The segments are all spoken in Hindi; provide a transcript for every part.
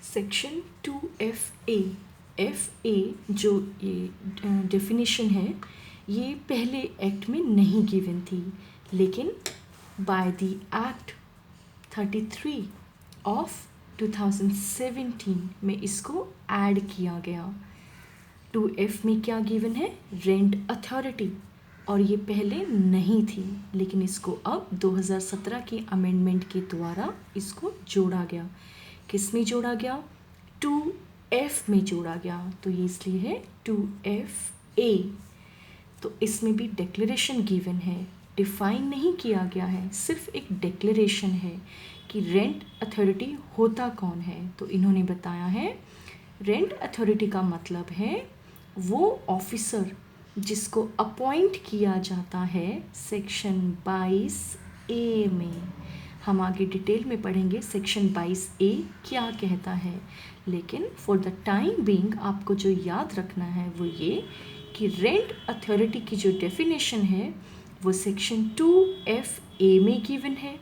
सेक्शन 2FA FA जो ये डेफिनेशन है ये पहले एक्ट में नहीं गिवन थी, लेकिन बाय द एक्ट 33 ऑफ 2017 में इसको ऐड किया गया। 2F में क्या गिवन है? रेंट अथॉरिटी, और ये पहले नहीं थी, लेकिन इसको अब 2017 की अमेंडमेंट के द्वारा इसको जोड़ा गया। किस में जोड़ा गया? 2F में जोड़ा गया, तो ये इसलिए है 2FA। तो इसमें भी डिक्लेरेशन गिवन है, डिफाइन नहीं किया गया है, सिर्फ एक डिक्लेरेशन है कि रेंट अथॉरिटी होता कौन है। तो इन्होंने बताया है रेंट अथॉरिटी का मतलब है वो ऑफिसर जिसको अपॉइंट किया जाता है सेक्शन 22A में। हम आगे डिटेल में पढ़ेंगे सेक्शन 22A क्या कहता है, लेकिन फॉर द टाइम बीइंग आपको जो याद रखना है वो ये कि रेंट अथॉरिटी की जो डेफिनेशन है वो सेक्शन 2FA में गिवन है,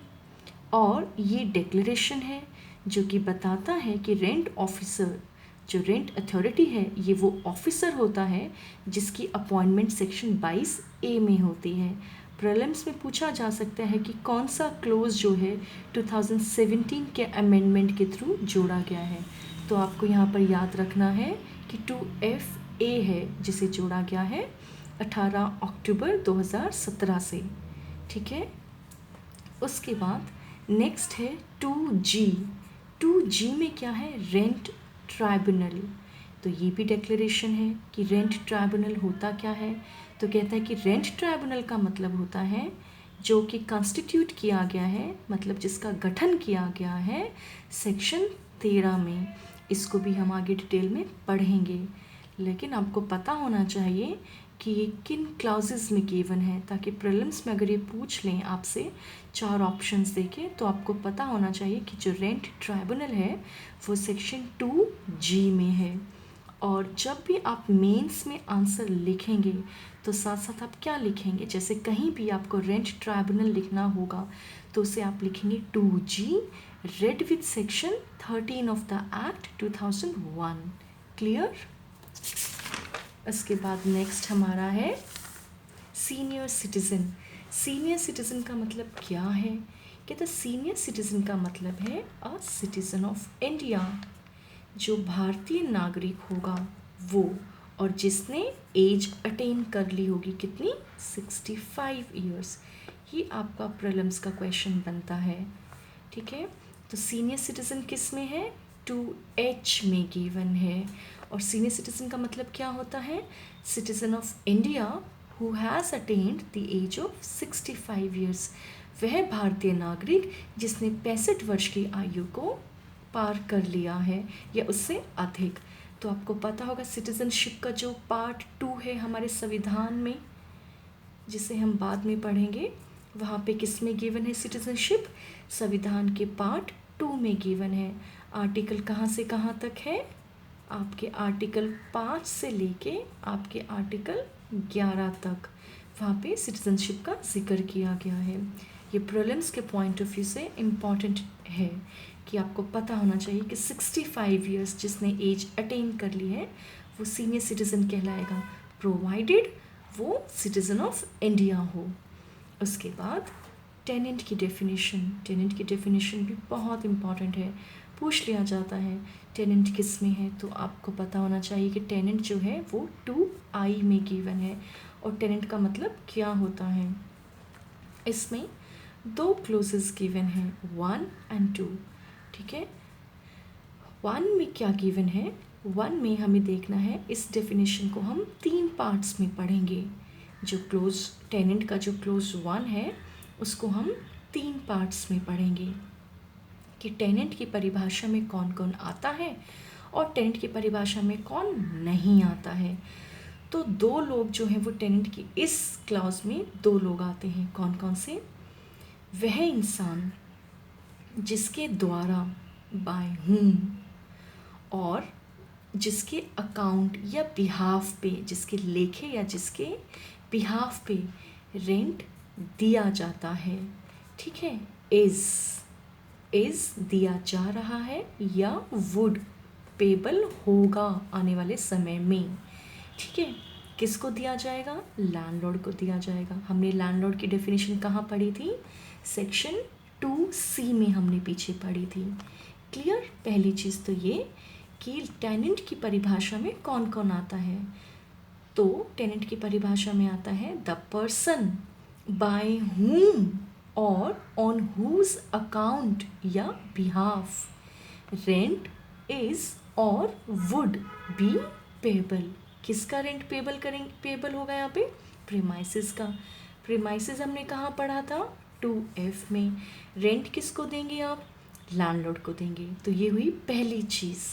और ये डिक्लेरेशन है जो कि बताता है कि रेंट ऑफिसर, जो रेंट अथॉरिटी है, ये वो ऑफिसर होता है जिसकी अपॉइंटमेंट सेक्शन 22A में होती है। प्रीलिम्स में पूछा जा सकता है कि कौन सा क्लोज जो है 2017 के अमेंडमेंट के थ्रू जोड़ा गया है। तो आपको यहाँ पर याद रखना है कि 2FA है जिसे जोड़ा गया है 18 अक्टूबर 2017 से। ठीक है, उसके बाद नेक्स्ट है 2G। 2G में क्या है? Rent tribunal. तो ये भी डिक्लेरेशन है कि रेंट ट्राइब्यूनल होता क्या है। तो कहता है कि रेंट ट्राइब्यूनल का मतलब होता है जो कि कॉन्स्टिट्यूट किया गया है, मतलब जिसका गठन किया गया है सेक्शन 13 में। इसको भी हम आगे डिटेल में पढ़ेंगे, लेकिन आपको पता होना चाहिए कि ये किन क्लाउजेस में गिवन है, ताकि प्रीलिम्स में अगर ये पूछ लें आपसे 4 ऑप्शंस देके, तो आपको पता होना चाहिए कि जो रेंट ट्राइब्यूनल है वो सेक्शन 2G में है। और जब भी आप मेंस में आंसर लिखेंगे तो साथ साथ आप क्या लिखेंगे? जैसे कहीं भी आपको रेंट ट्राइब्यूनल लिखना होगा तो उसे आप लिखेंगे 2G red with section 13 of the act 2001। Clear? इसके बाद नेक्स्ट हमारा है सीनियर सिटीज़न। सीनियर सिटीज़न का मतलब क्या है? कहते सीनियर सिटीज़न का मतलब है अ सिटीज़न ऑफ इंडिया, जो भारतीय नागरिक होगा वो, और जिसने एज अटेन कर ली होगी कितनी? 65 ईयर्स। ये आपका प्रीलिम्स का क्वेश्चन बनता है। ठीक है, तो सीनियर सिटीज़न किस में है? 2H में गिवन है। और सीनियर सिटीज़न का मतलब क्या होता है? Citizen of India who has attend the age of 65 years. वह भारतीय नागरिक जिसने 65 वर्ष की आयु को पार कर लिया है या उससे अधिक। तो आपको पता होगा सिटीज़नशिप का जो पार्ट 2 है हमारे संविधान में, जिसे हम बाद में पढ़ेंगे, वहाँ पे किस में गिवन है सिटीज़नशिप? संविधान के पार्ट 2 में गिवन है। आर्टिकल कहाँ से कहाँ तक है? आपके आर्टिकल 5 से लेके आपके आर्टिकल 11 तक वहाँ पे सिटीज़नशिप का जिक्र किया गया है। ये प्रीलिम्स के पॉइंट ऑफ व्यू से इम्पॉर्टेंट है कि आपको पता होना चाहिए कि 65 ईयर्स जिसने एज अटेन कर ली है वो सीनियर सिटीज़न कहलाएगा, प्रोवाइडेड वो सिटीज़न ऑफ इंडिया हो। उसके बाद टेनेंट की डेफिनेशन। टेनेंट की डेफिनेशन भी बहुत इम्पॉर्टेंट है, पूछ लिया जाता है टेनेंट किस में है। तो आपको पता होना चाहिए कि टेनेंट जो है वो 2I में गिवन है। और टेनेंट का मतलब क्या होता है? इसमें 2 क्लोजेस गिवन हैं, 1 और 2। ठीक है, 1 में क्या गिवन है? 1 में हमें देखना है, इस डेफिनेशन को हम 3 पार्ट्स में पढ़ेंगे। जो क्लोज टेनेंट का जो क्लोज 1 है उसको हम 3 पार्ट्स में पढ़ेंगे कि टेनेंट की परिभाषा में कौन कौन आता है और टेनेंट की परिभाषा में कौन नहीं आता है। तो 2 लोग जो हैं वो टेनेंट की इस क्लॉज में 2 लोग आते हैं। कौन कौन से? वह इंसान जिसके द्वारा, बाय whom, और जिसके अकाउंट या बिहाफ पे, जिसके लेखे या जिसके बिहाफ पे रेंट दिया जाता है। ठीक है, इज़ दिया जा रहा है या वुड पेबल होगा आने वाले समय में। ठीक है, किसको दिया जाएगा? लैंडलॉर्ड को दिया जाएगा। हमने लैंडलॉर्ड की डेफिनेशन कहाँ पढ़ी थी? सेक्शन 2C में हमने पीछे पढ़ी थी। क्लियर? पहली चीज़ तो ये कि टेनेंट की परिभाषा में कौन कौन आता है। तो टेनेंट की परिभाषा में आता है द पर्सन बाय whom और ऑन हुज अकाउंट या बिहाफ रेंट इज और वुड बी पेबल। किसका रेंट पेबल होगा यहाँ पे? प्रीमाइसेस का। प्रीमाइसेस हमने कहाँ पढ़ा था? 2F में। रेंट किसको देंगे आप? लैंडलॉर्ड को देंगे। तो ये हुई पहली चीज़।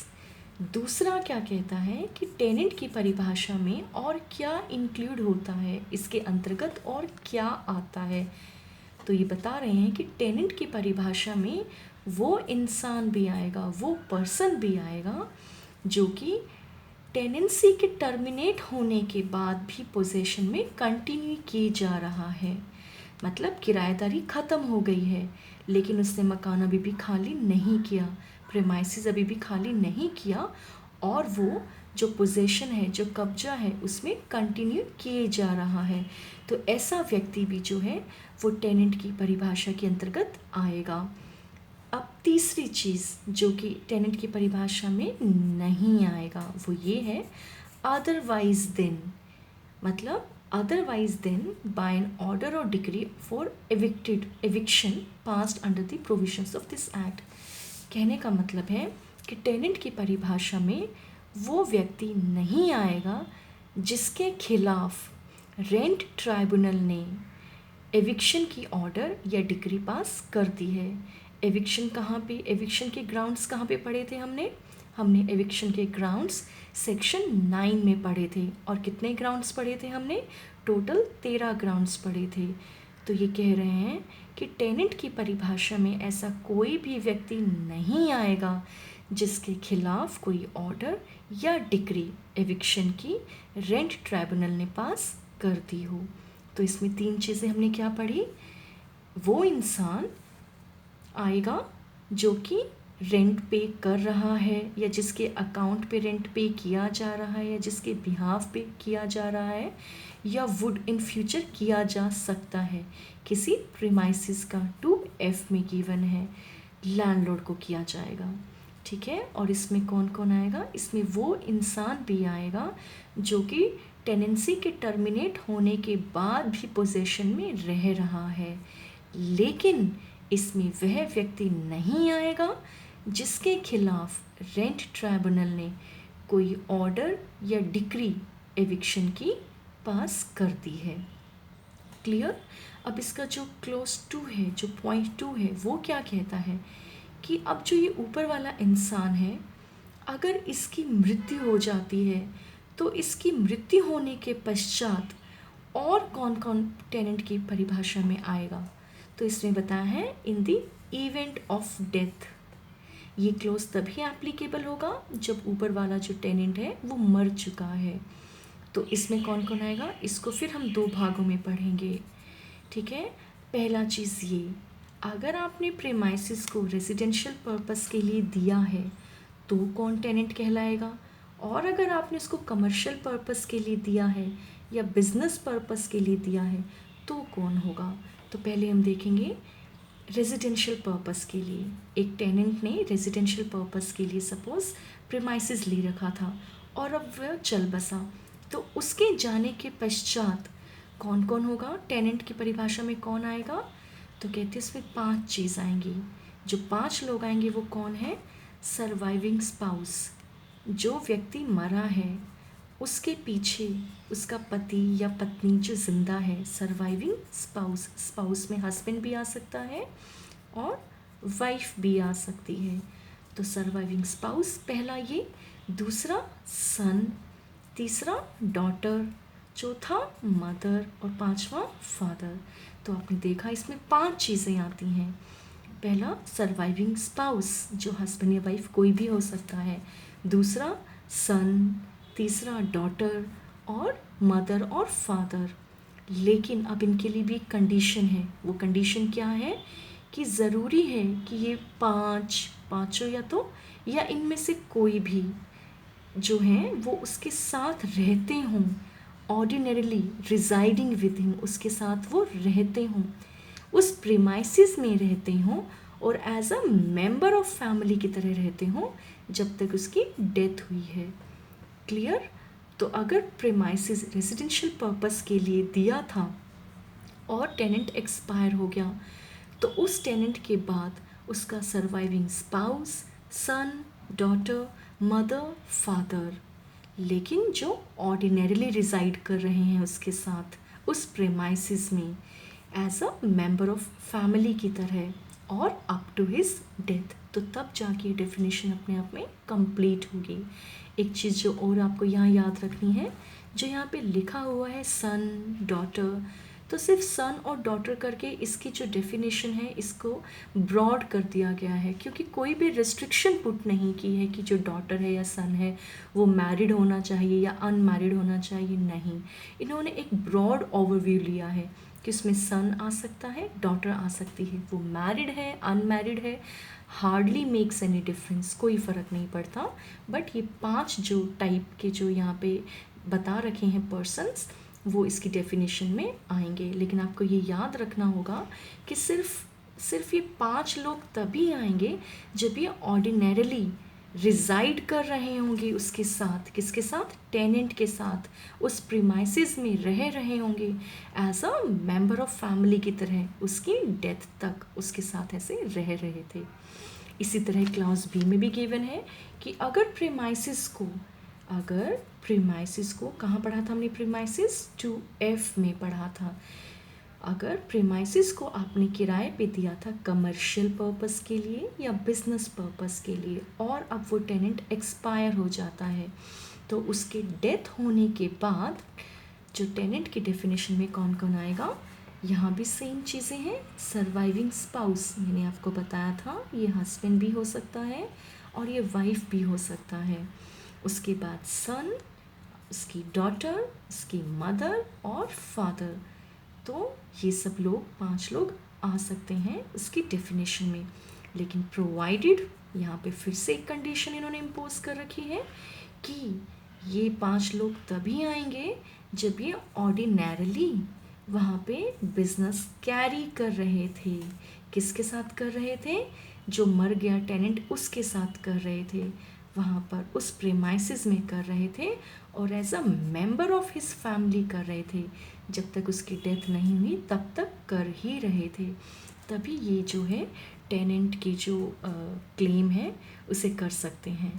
दूसरा क्या कहता है कि टेनेंट की परिभाषा में और क्या इंक्लूड होता है, इसके अंतर्गत और क्या आता है। तो ये बता रहे हैं कि टेनेंट की परिभाषा में वो इंसान भी आएगा, वो पर्सन भी आएगा जो कि टेनेंसी के टर्मिनेट होने के बाद भी पोजीशन में कंटिन्यू किए जा रहा है। मतलब किराएदारी ख़त्म हो गई है लेकिन उसने मकान अभी भी खाली नहीं किया, प्रेमाइसेस अभी भी खाली नहीं किया और वो जो पोजीशन है, जो कब्जा है, उसमें कंटिन्यू किए जा रहा है। तो ऐसा व्यक्ति भी जो है वो टेनेंट की परिभाषा के अंतर्गत आएगा। अब तीसरी चीज़ जो कि टेनेंट की परिभाषा में नहीं आएगा वो ये है अदरवाइज देन। मतलब otherwise then by an order और decree for eviction passed under the provisions of this act. कहने का मतलब है कि टेनेंट की परिभाषा में वो व्यक्ति नहीं आएगा जिसके खिलाफ रेंट ट्राइब्यूनल ने एविक्शन की ऑर्डर या डिक्री पास कर दी है। एविक्शन कहाँ पे, एविक्शन के ग्राउंड्स कहाँ पे पढ़े थे हमने एविक्शन के ग्राउंड्स सेक्शन 9 में पढ़े थे। और कितने ग्राउंड्स पढ़े थे हमने? टोटल 13 ग्राउंड्स पढ़े थे। तो ये कह रहे हैं कि टेनेंट की परिभाषा में ऐसा कोई भी व्यक्ति नहीं आएगा जिसके खिलाफ कोई ऑर्डर या डिक्री एविक्शन की रेंट ट्राइब्यूनल ने पास कर दी हो। तो इसमें 3 चीज़ें हमने क्या पढ़ी? वो इंसान आएगा जो कि रेंट पे कर रहा है या जिसके अकाउंट पे रेंट पे किया जा रहा है या जिसके बिहाफ पे किया जा रहा है या वुड इन फ्यूचर किया जा सकता है। किसी प्रीमाइसेस का 2F में गिवन है, लैंडलॉर्ड को किया जाएगा। ठीक है, और इसमें कौन कौन आएगा? इसमें वो इंसान भी आएगा जो कि टेनेंसी के टर्मिनेट होने के बाद भी पोजीशन में रह रहा है, लेकिन इसमें वह व्यक्ति नहीं आएगा जिसके खिलाफ रेंट ट्राइब्यूनल ने कोई ऑर्डर या डिक्री एविक्शन की पास कर दी है। क्लियर? अब इसका जो क्लोज 2 है, जो पॉइंट 2 है, वो क्या कहता है कि अब जो ये ऊपर वाला इंसान है, अगर इसकी मृत्यु हो जाती है तो इसकी मृत्यु होने के पश्चात और कौन कौन टेनेंट की परिभाषा में आएगा। तो इसमें बताया है in the event of death. ये क्लोज तभी एप्लीकेबल होगा जब ऊपर वाला जो टेनेंट है वो मर चुका है। तो इसमें कौन कौन आएगा, इसको फिर हम 2 भागों में पढ़ेंगे। ठीक है, पहला चीज़ ये, अगर आपने प्रेमाइसिस को रेजिडेंशियल पर्पस के लिए दिया है तो कौन टेनेंट कहलाएगा, और अगर आपने उसको कमर्शियल पर्पस के लिए दिया है या बिजनेस पर्पस के लिए दिया है तो कौन होगा। तो पहले हम देखेंगे रेजिडेंशियल पर्पस के लिए। एक टेनेंट ने रेजिडेंशियल पर्पस के लिए सपोज प्रीमाइसेस ले रखा था और अब वह चल बसा, तो उसके जाने के पश्चात कौन कौन होगा, टेनेंट की परिभाषा में कौन आएगा। तो कहते हैं इसमें 5 चीज़ आएंगी। जो 5 लोग आएंगे वो कौन है? सर्वाइविंग स्पाउस, जो व्यक्ति मरा है उसके पीछे उसका पति या पत्नी जो जिंदा है, सर्वाइविंग स्पाउस। स्पाउस में हस्बैंड भी आ सकता है और वाइफ भी आ सकती है। तो सर्वाइविंग स्पाउस पहला ये, दूसरा सन, तीसरा डॉटर, चौथा मदर और 5वां फादर। तो आपने देखा इसमें 5 चीज़ें आती हैं। पहला सर्वाइविंग स्पाउस, जो हस्बैंड या वाइफ कोई भी हो सकता है, दूसरा सन, तीसरा डॉटर और मदर और फादर। लेकिन अब इनके लिए भी एक कंडीशन है। वो कंडीशन क्या है कि ज़रूरी है कि ये पाँचों या इनमें से कोई भी जो हैं वो उसके साथ रहते हों, ऑर्डिनरीली रिजाइडिंग विद हिम, उसके साथ वो रहते हों, उस प्रीमाइसिस में रहते हों और as a member of family की तरह रहते हों जब तक उसकी डेथ हुई है। क्लियर? तो अगर प्रीमाइसिस रेजिडेंशियल पर्पस के लिए दिया था और टेनेंट एक्सपायर हो गया, तो उस टेनेंट के बाद उसका सर्वाइविंग स्पाउस, सन, डॉटर, मदर, फादर, लेकिन जो ऑर्डिनरीली रिजाइड कर रहे हैं उसके साथ उस प्रेमाइसिस में as a member of family की तरह और अप टू हिज डेथ, तो तब जाके डेफिनेशन अपने आप में कंप्लीट होगी। एक चीज़ जो और आपको यहाँ याद रखनी है, जो यहाँ पे लिखा हुआ है सन, डॉटर, तो सिर्फ सन और डॉटर करके इसकी जो डेफिनेशन है इसको ब्रॉड कर दिया गया है, क्योंकि कोई भी रिस्ट्रिक्शन पुट नहीं की है कि जो डॉटर है या सन है वो मैरिड होना चाहिए या अनमैरिड होना चाहिए। नहीं, इन्होंने एक ब्रॉड ओवरव्यू लिया है कि उसमें सन आ सकता है, डॉटर आ सकती है, वो मैरिड है, अनमैरिड है, हार्डली मेक्स एनी डिफरेंस, कोई फ़र्क नहीं पड़ता। बट ये 5 जो टाइप के जो यहाँ पे बता रखे हैं पर्सन्स, वो इसकी डेफिनेशन में आएंगे। लेकिन आपको ये याद रखना होगा कि सिर्फ ये 5 लोग तभी आएंगे जब ये ऑर्डिनरीली रिजाइड कर रहे होंगे उसके साथ, किसके साथ? टेनेंट के साथ, उस प्रीमाइसिस में रह रहे होंगे as a member of family की तरह, उसकी डेथ तक उसके साथ ऐसे रह रहे थे। इसी तरह क्लास बी में भी गिवन है कि अगर प्रीमाइसिस को कहाँ पढ़ा था हमने? प्रीमाइसिस 2F में पढ़ा था। अगर प्रीमाइसिस को आपने किराए पे दिया था कमर्शियल पर्पस के लिए या बिजनेस पर्पस के लिए और अब वो टेनेंट एक्सपायर हो जाता है, तो उसके डेथ होने के बाद जो टेनेंट की डेफिनेशन में कौन कौन आएगा? यहाँ भी सेम चीज़ें हैं। सर्वाइविंग स्पाउस मैंने आपको बताया था, ये हस्बैंड भी हो सकता है और ये वाइफ भी हो सकता है। उसके बाद सन, उसकी डॉटर, उसकी मदर और फादर, तो ये सब लोग 5 लोग आ सकते हैं उसकी डेफिनेशन में। लेकिन प्रोवाइडेड, यहाँ पे फिर से एक कंडीशन इन्होंने इम्पोज कर रखी है कि ये 5 लोग तभी आएंगे जब ये ऑर्डिनरीली वहाँ पे बिजनेस कैरी कर रहे थे। किसके साथ कर रहे थे? जो मर गया टेनेंट उसके साथ कर रहे थे, वहाँ पर उस प्रेमाइसिस में कर रहे थे और as a member of his family कर रहे थे। जब तक उसकी डेथ नहीं हुई तब तक कर ही रहे थे, तभी ये जो है टेनेंट की जो क्लेम है उसे कर सकते हैं।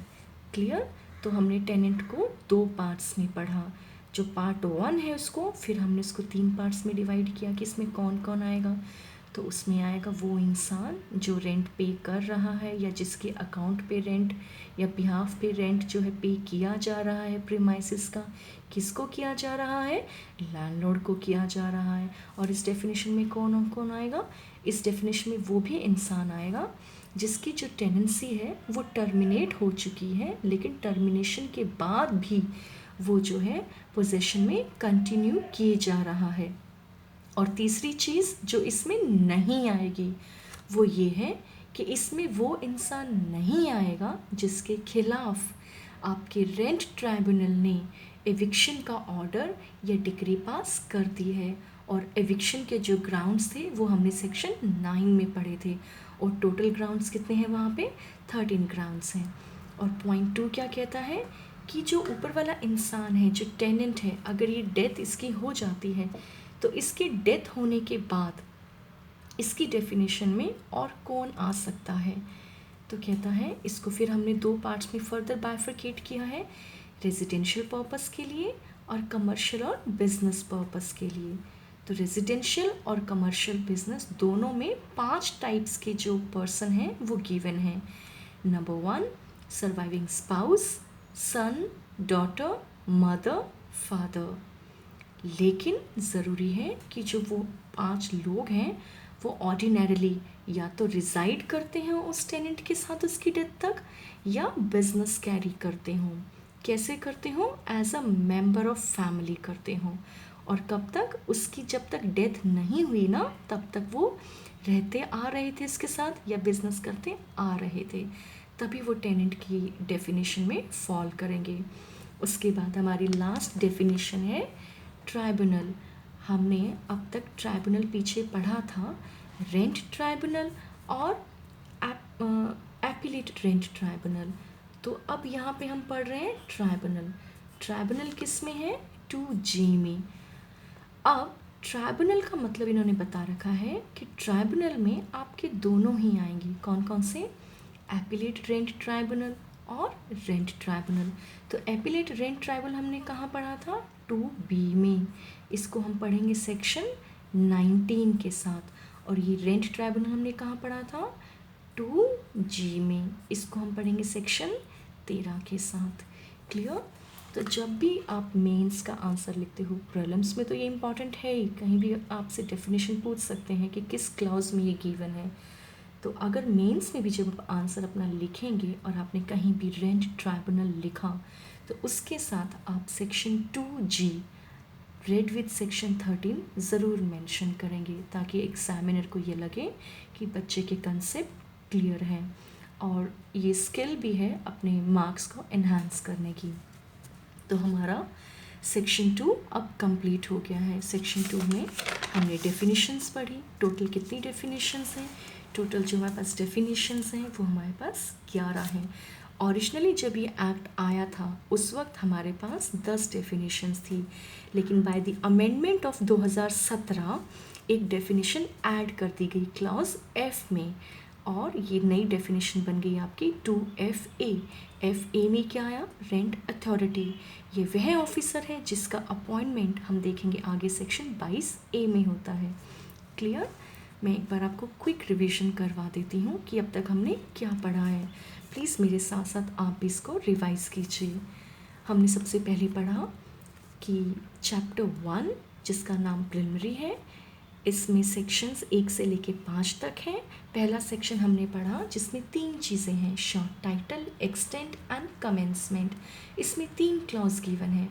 क्लियर? तो हमने टेनेंट को 2 पार्ट्स में पढ़ा। जो पार्ट 1 है उसको फिर हमने उसको 3 पार्ट्स में डिवाइड किया कि इसमें कौन कौन आएगा। तो उसमें आएगा वो इंसान जो रेंट पे कर रहा है या जिसके अकाउंट पे रेंट या बिहाफ पे रेंट जो है पे किया जा रहा है प्रीमाइसिस का। किसको किया जा रहा है? लैंडलॉर्ड को किया जा रहा है। और इस डेफिनेशन में कौन कौन आएगा? इस डेफिनेशन में वो भी इंसान आएगा जिसकी जो टेनेंसी है वो टर्मिनेट हो चुकी है, लेकिन टर्मिनेशन के बाद भी वो जो है पोजेशन में कंटिन्यू किए जा रहा है। और तीसरी चीज़ जो इसमें नहीं आएगी वो ये है कि इसमें वो इंसान नहीं आएगा जिसके खिलाफ आपके रेंट ट्राइब्यूनल ने एविक्शन का ऑर्डर या डिक्री पास कर दी है। और एविक्शन के जो ग्राउंड्स थे वो हमने सेक्शन 9 में पढ़े थे और टोटल ग्राउंड्स कितने हैं वहाँ पे? 13 ग्राउंड्स हैं। और पॉइंट 2 क्या कहता है कि जो ऊपर वाला इंसान है जो टेनेंट है, अगर ये डेथ इसकी हो जाती है तो इसके डेथ होने के बाद इसकी डेफिनेशन में और कौन आ सकता है? तो कहता है इसको फिर हमने 2 पार्ट्स में फर्दर बाइफरकेट किया है, रेजिडेंशियल पर्पस के लिए और कमर्शियल और बिजनेस पर्पस के लिए। तो रेजिडेंशियल और कमर्शियल बिजनेस दोनों में 5 टाइप्स के जो पर्सन हैं वो गिवन हैं। नंबर 1 सर्वाइविंग स्पाउस, सन, डॉटर, मदर, फादर। लेकिन ज़रूरी है कि जो वो 5 लोग हैं वो ऑर्डिनरीली या तो रिजाइड करते हैं उस टेनेंट के साथ उसकी डेथ तक या बिजनेस कैरी करते हों। कैसे करते हों? As a member of family करते हों। और कब तक, उसकी जब तक डेथ नहीं हुई ना तब तक वो रहते आ रहे थे इसके साथ या बिजनेस करते आ रहे थे, तभी वो टेनेंट की डेफिनेशन में फॉल करेंगे। उसके बाद हमारी लास्ट डेफिनेशन है ट्राइब्यूनल। हमने अब तक ट्राइब्यूनल पीछे पढ़ा था, रेंट ट्राइब्यूनल और एपीलेट रेंट ट्राइब्यूनल। तो अब यहाँ पे हम पढ़ रहे हैं ट्राइब्यूनल। ट्राइब्यूनल किस में है? 2G में। अब ट्राइब्यूनल का मतलब इन्होंने बता रखा है कि ट्राइब्यूनल में आपके दोनों ही आएंगी। कौन कौन से? एपीलेट रेंट ट्राइब्यूनल और रेंट ट्राइब्यूनल। तो एपीलेट रेंट ट्राइब्यूनल हमने कहाँ पढ़ा था? 2B में। इसको हम पढ़ेंगे सेक्शन 19 के साथ। और ये रेंट ट्राइब्यूनल हमने कहाँ पढ़ा था? 2G में। इसको हम पढ़ेंगे सेक्शन 13 के साथ। क्लियर? तो जब भी आप मेंस का आंसर लिखते हो, प्रीलिम्स में तो ये इंपॉर्टेंट है ही, कहीं भी आपसे डेफिनेशन पूछ सकते हैं कि किस क्लॉज में ये गिवन है। तो अगर मेंस में भी जब आप आंसर अपना लिखेंगे और आपने कहीं भी रेंट ट्राइब्यूनल लिखा तो उसके साथ आप section 2G red with section 13 ज़रूर मेंशन करेंगे, ताकि एग्जामिनर को ये लगे कि बच्चे के कंसेप्ट क्लियर हैं और ये स्किल भी है अपने मार्क्स को एनहांस करने की। तो हमारा सेक्शन 2 अब कंप्लीट हो गया है। सेक्शन 2 में हमने डेफिनेशंस पढ़ी। टोटल कितनी डेफिनेशंस हैं? टोटल जो हमारे पास डेफिनेशंस हैं वो हमारे पास 11 हैं। ओरिजिनली जब ये एक्ट आया था उस वक्त हमारे पास 10 डेफिनेशंस थी, लेकिन बाय द अमेंडमेंट ऑफ 2017 एक डेफिनेशन ऐड कर दी गई क्लॉज F में, और ये नई डेफिनेशन बन गई आपकी 2FA। FA में क्या आया? Rent authority. ये वह ऑफिसर है जिसका अपॉइंटमेंट हम देखेंगे आगे सेक्शन 22A में होता है। क्लियर? मैं एक बार आपको क्विक रिवीजन करवा देती हूँ कि अब तक हमने क्या पढ़ा है। प्लीज़ मेरे साथ साथ आप भी इसको रिवाइज कीजिए। हमने सबसे पहले पढ़ा कि चैप्टर 1 जिसका नाम प्रिलिमिनरी है, इसमें सेक्शंस 1 से लेके 5 तक हैं। पहला सेक्शन हमने पढ़ा जिसमें 3 चीज़ें हैं, short title, extent and commencement. इसमें 3 क्लॉज गिवन है।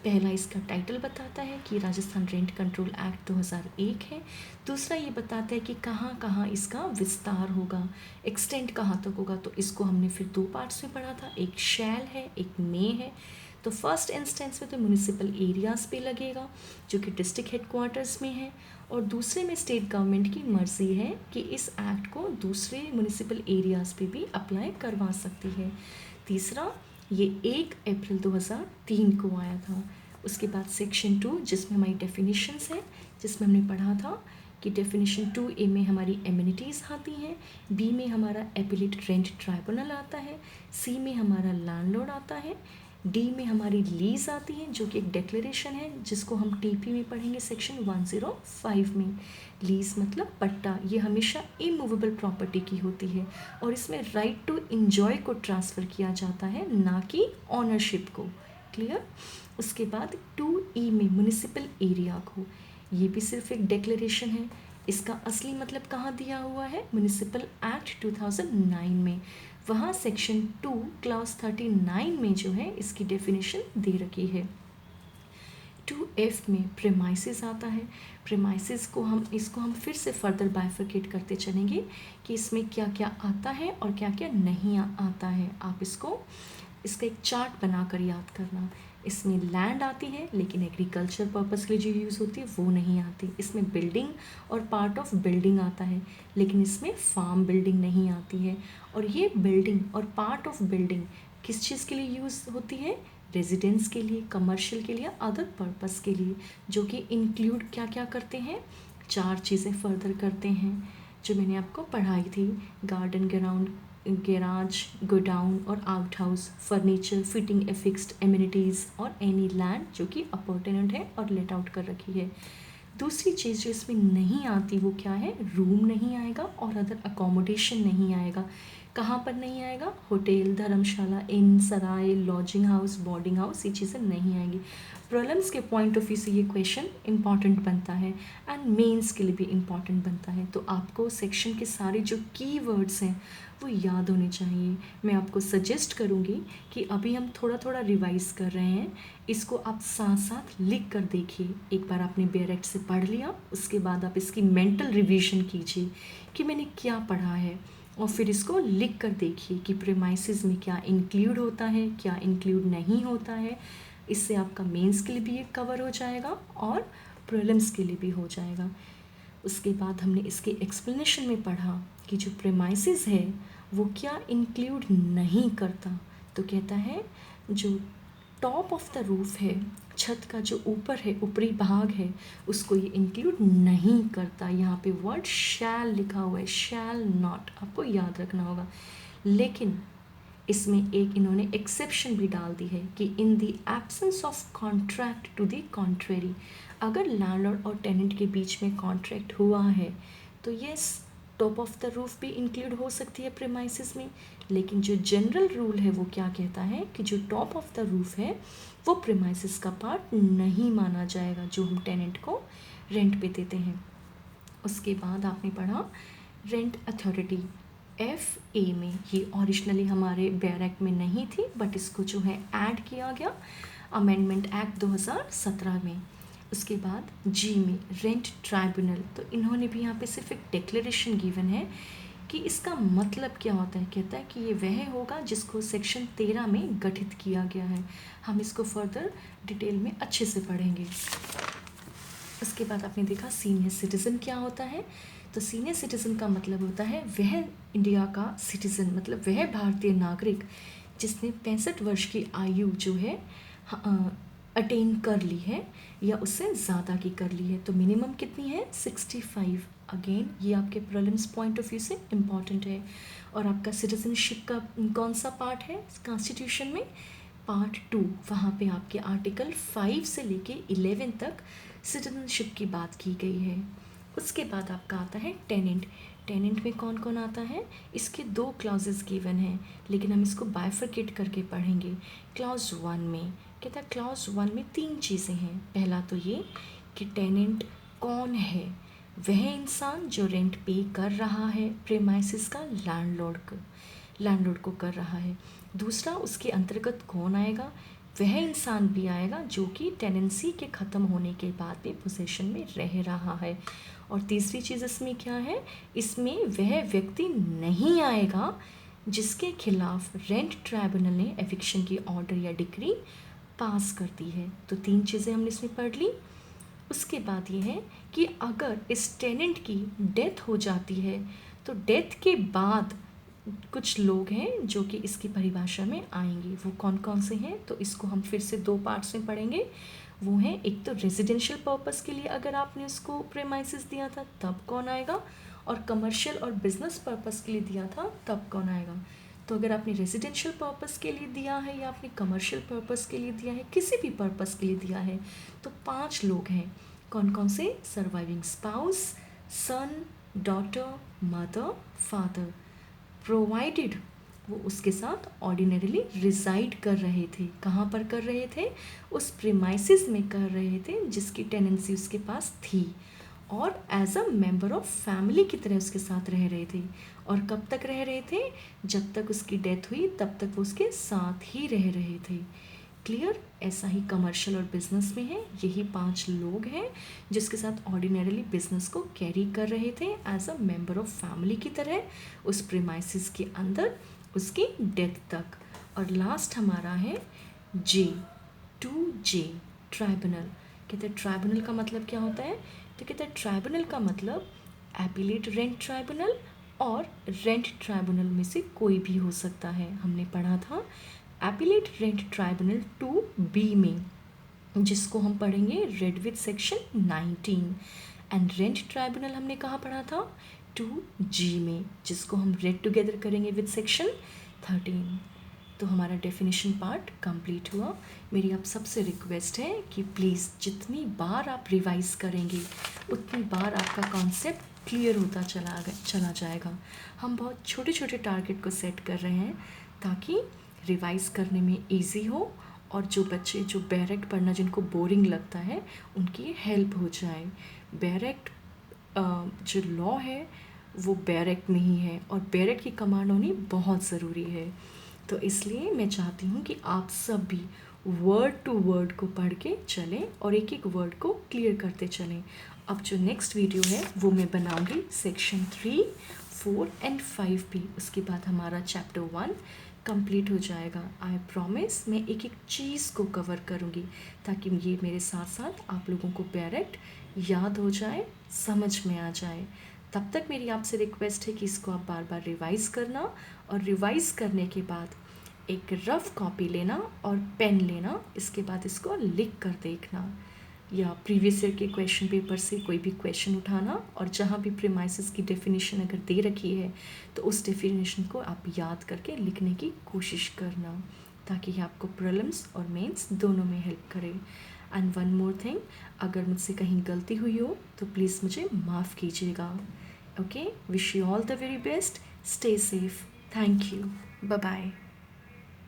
पहला इसका टाइटल बताता है कि राजस्थान रेंट कंट्रोल एक्ट 2001 है। दूसरा ये बताता है कि कहाँ कहाँ इसका विस्तार होगा, एक्सटेंट कहाँ तक होगा। तो इसको हमने फिर 2 पार्ट्स में पढ़ा था, एक शैल है एक मे है। तो फर्स्ट इंस्टेंस में तो म्यूनिसिपल एरियाज़ पे लगेगा जो कि डिस्ट्रिक्ट हेडक्वार्टर्स में है, और दूसरे में स्टेट गवर्नमेंट की मर्ज़ी है कि इस एक्ट को दूसरे म्यूनिसिपल एरियाज़ पे भी अप्लाई करवा सकती है। तीसरा, ये 1 अप्रैल 2003 को आया था। उसके बाद सेक्शन 2 जिसमें हमारी डेफिनेशंस है, जिसमें हमने पढ़ा था कि डेफिनेशन 2A में हमारी एमिनिटीज़ आती हैं, B में हमारा एपीलेट रेंट ट्राइब्यूनल आता है, C में हमारा लैंडलॉर्ड आता है, डी में हमारी लीज आती है जो कि एक डिक्लेरेशन है जिसको हम टीपी में पढ़ेंगे सेक्शन 105 में। लीज मतलब पट्टा, ये हमेशा इमूवेबल प्रॉपर्टी की होती है और इसमें राइट टू एंजॉय को ट्रांसफ़र किया जाता है, ना कि ऑनरशिप को। क्लियर? उसके बाद 2E में म्यूनिसिपल एरिया को, ये भी सिर्फ एक डिक्लेरेशन है। इसका असली मतलब कहाँ दिया हुआ है? म्यूनिसिपल एक्ट 2009 में। वहाँ सेक्शन 2 क्लॉज 39 में जो है इसकी डेफिनेशन दे रखी है। 2F में प्रेमाइसिस आता है। प्रेमाइसिस को इसको हम फिर से फर्दर बाइफरकेट करते चलेंगे कि इसमें क्या क्या आता है और क्या क्या नहीं आता है। आप इसका एक चार्ट बनाकर याद करना। इसमें लैंड आती है लेकिन एग्रीकल्चर पर्पस के लिए जो यूज़ होती है वो नहीं आती। इसमें बिल्डिंग और पार्ट ऑफ बिल्डिंग आता है लेकिन इसमें फार्म बिल्डिंग नहीं आती है। और ये बिल्डिंग और पार्ट ऑफ बिल्डिंग किस चीज़ के लिए यूज़ होती है? रेजिडेंस के लिए, कमर्शियल के लिए, अदर पर्पस के लिए, जो कि इंक्लूड क्या क्या करते हैं? 4 चीज़ें फर्दर करते हैं जो मैंने आपको पढ़ाई थी। गार्डन, ग्राउंड, गैराज, गोडाउन और out house, furniture, fitting, affixed amenities और एनी लैंड जो कि अपॉर्टेनेंट है और लेट आउट कर रखी है। दूसरी चीज़ जो इसमें नहीं आती वो क्या है? रूम नहीं आएगा और अदर अकोमोडेशन नहीं आएगा। कहाँ पर नहीं आएगा? होटल, धर्मशाला, इन, सराय, लॉजिंग हाउस, बोर्डिंग हाउस, ये चीज़ें नहीं आएंगी। प्रॉब्लम्स के पॉइंट ऑफ व्यू से ये क्वेश्चन इंपॉर्टेंट बनता है एंड मेंस के लिए भी इंपॉर्टेंट बनता है। तो आपको सेक्शन के सारे जो कीवर्ड्स हैं वो याद होने चाहिए। मैं आपको सजेस्ट करूँगी कि अभी हम थोड़ा थोड़ा रिवाइज कर रहे हैं, इसको आप साथ साथ लिख कर देखिए। एक बार आपने बेरेक्ट से पढ़ लिया, उसके बाद आप इसकी मेंटल रिवीजन कीजिए कि मैंने क्या पढ़ा है, और फिर इसको लिख कर देखिए कि प्रीमाइसेस में क्या इंक्लूड होता है, क्या इंक्लूड नहीं होता है। इससे आपका मेंस के लिए भी ये कवर हो जाएगा और प्रीलिम्स के लिए भी हो जाएगा। उसके बाद हमने इसके एक्सप्लेनेशन में पढ़ा कि जो प्रीमाइसेस है वो क्या इंक्लूड नहीं करता। तो कहता है जो टॉप ऑफ द रूफ है, छत का जो ऊपर है, ऊपरी भाग है, उसको ये इंक्लूड नहीं करता। यहाँ पे वर्ड शैल लिखा हुआ है, शैल नॉट, आपको याद रखना होगा। लेकिन इसमें एक इन्होंने एक्सेप्शन भी डाल दी है कि in the absence of contract to the contrary, अगर लैंडलॉर्ड और टेनेंट के बीच में कॉन्ट्रैक्ट हुआ है तो yes, top of the roof भी इंक्लूड हो सकती है प्रीमाइसेस में। लेकिन जो जनरल रूल है वो क्या कहता है कि जो टॉप ऑफ द रूफ है वो प्रीमाइसेस का पार्ट नहीं माना जाएगा, जो हम टेनेंट को रेंट पे देते हैं। उसके बाद आपने पढ़ा रेंट अथॉरिटी, FA में। ये ओरिजिनली हमारे बेयर एक्ट में नहीं थी, बट इसको जो है ऐड किया गया अमेंडमेंट एक्ट 2017 में। उसके बाद G में रेंट ट्राइब्यूनल, तो इन्होंने भी यहाँ पे सिर्फ एक डिक्लेरेशन गिवन है कि इसका मतलब क्या होता है। कहता है कि ये वह होगा जिसको सेक्शन 13 में गठित किया गया है। हम इसको फर्दर डिटेल में अच्छे से पढ़ेंगे। उसके बाद आपने देखा सीनियर सिटीज़न क्या होता है। तो सीनियर सिटीज़न का मतलब होता है वह इंडिया का सिटीज़न, मतलब वह भारतीय नागरिक जिसने 65 वर्ष की आयु जो है अटेन कर ली है या उससे ज़्यादा की कर ली है। तो मिनिमम कितनी है? 65। अगेन ये आपके प्रीलिम्स पॉइंट ऑफ व्यू से इम्पॉर्टेंट है। और आपका सिटीजनशिप का कौन सा पार्ट है कॉन्स्टिट्यूशन में? पार्ट 2। वहाँ पे आपके आर्टिकल 5 से लेके 11 तक सिटीजनशिप की बात की गई है। उसके बाद आपका आता है टेनेंट। टेनेंट में कौन कौन आता है? इसके 2 क्लॉजेस गिवन हैं, लेकिन हम इसको बाइफरकेट करके पढ़ेंगे। क्लॉज 1 में कहता है, क्लॉज 1 में 3 चीज़ें हैं। पहला तो ये कि टेनेंट कौन है? वह इंसान जो रेंट पे कर रहा है प्रीमाइसेस का लैंडलॉर्ड को कर रहा है। दूसरा, उसके अंतर्गत कौन आएगा? वह इंसान भी आएगा जो कि टेनेंसी के ख़त्म होने के बाद भी पोजीशन में रह रहा है। और तीसरी चीज़ इसमें क्या है? इसमें वह व्यक्ति नहीं आएगा जिसके खिलाफ रेंट ट्राइब्यूनल ने एविक्शन की ऑर्डर या डिक्री पास कर दी है। तो 3 चीज़ें हमने इसमें पढ़ ली। उसके बाद ये है कि अगर इस टेनेंट की डेथ हो जाती है तो डेथ के बाद कुछ लोग हैं जो कि इसकी परिभाषा में आएंगे। वो कौन कौन से हैं? तो इसको हम फिर से 2 पार्ट्स में पढ़ेंगे। वो हैं, एक तो रेजिडेंशियल पर्पस के लिए अगर आपने उसको प्रीमाइसेस दिया था तब कौन आएगा, और कमर्शियल और बिजनेस पर्पस के लिए दिया था तब कौन आएगा। तो अगर आपने रेजिडेंशियल पर्पस के लिए दिया है या आपने कमर्शियल पर्पस के लिए दिया है, किसी भी पर्पस के लिए दिया है, तो 5 लोग हैं। कौन कौन से? सर्वाइविंग स्पाउस, सन, डॉटर, मदर, फादर, प्रोवाइडेड वो उसके साथ ऑर्डिनरीली रिजाइड कर रहे थे। कहाँ पर कर रहे थे? उस प्रीमाइसेस में कर रहे थे जिसकी टेनेंसी उसके पास थी, और as a member of family की तरह उसके साथ रह रहे थे। और कब तक रह रहे थे? जब तक उसकी डेथ हुई तब तक वो उसके साथ ही रह रहे थे। क्लियर? ऐसा ही कमर्शियल और बिजनेस में है। यही 5 लोग हैं जिसके साथ ऑर्डिनरीली बिजनेस को कैरी कर रहे थे as a member of family की तरह उस प्रीमाइसेस के अंदर उसकी डेथ तक। और लास्ट हमारा है J ट्राइब्यूनल। कहते हैं ट्राइब्यूनल का मतलब क्या होता है? तो कहते हैं ट्राइब्यूनल का मतलब एपीलेट रेंट ट्राइब्यूनल और रेंट ट्राइब्यूनल में से कोई भी हो सकता है। हमने पढ़ा था एपीलेट रेंट ट्राइब्यूनल 2B में, जिसको हम पढ़ेंगे red with section 19। And rent tribunal हमने कहाँ पढ़ा था? 2G में, जिसको हम रेड टुगेदर करेंगे विथ सेक्शन 13। तो हमारा डेफिनेशन पार्ट कंप्लीट हुआ। मेरी आप सबसे रिक्वेस्ट है कि प्लीज़ जितनी बार आप रिवाइज करेंगे उतनी बार आपका कॉन्सेप्ट क्लियर होता चला जाएगा। हम बहुत छोटे छोटे टारगेट को सेट कर रहे हैं ताकि रिवाइज करने में इजी हो और जो बच्चे जो डायरेक्ट पढ़ना जिनको बोरिंग लगता है उनकी हेल्प हो जाए। डायरेक्ट जो लॉ है वो डायरेक्ट में ही है और डायरेक्ट की कमांड होनी बहुत ज़रूरी है। तो इसलिए मैं चाहती हूँ कि आप सब भी वर्ड टू वर्ड को पढ़ के चलें और एक एक वर्ड को क्लियर करते चलें। अब जो नेक्स्ट वीडियो है वो मैं बनाऊँगी सेक्शन 3, 4 एंड 5 भी। उसके बाद हमारा चैप्टर 1 कंप्लीट हो जाएगा। आई प्रॉमिस मैं एक एक चीज़ को कवर करूँगी ताकि ये मेरे साथ साथ आप लोगों को डायरेक्ट याद हो जाए, समझ में आ जाए। तब तक मेरी आपसे रिक्वेस्ट है कि इसको आप बार बार रिवाइज़ करना और रिवाइज़ करने के बाद एक रफ़ कॉपी लेना और पेन लेना। इसके बाद इसको लिख कर देखना या प्रीवियस ईयर के क्वेश्चन पेपर से कोई भी क्वेश्चन उठाना और जहाँ भी प्रीमाइसेस की डेफिनेशन अगर दे रखी है तो उस डेफिनेशन को आप याद करके लिखने की कोशिश करना ताकि आपको प्रीलिम्स और मेंस दोनों में हेल्प करे। एंड वन मोर थिंग, अगर मुझसे कहीं गलती हुई हो तो प्लीज़ मुझे माफ़ कीजिएगा। Okay, wish you all the very best, stay safe, thank you, bye bye.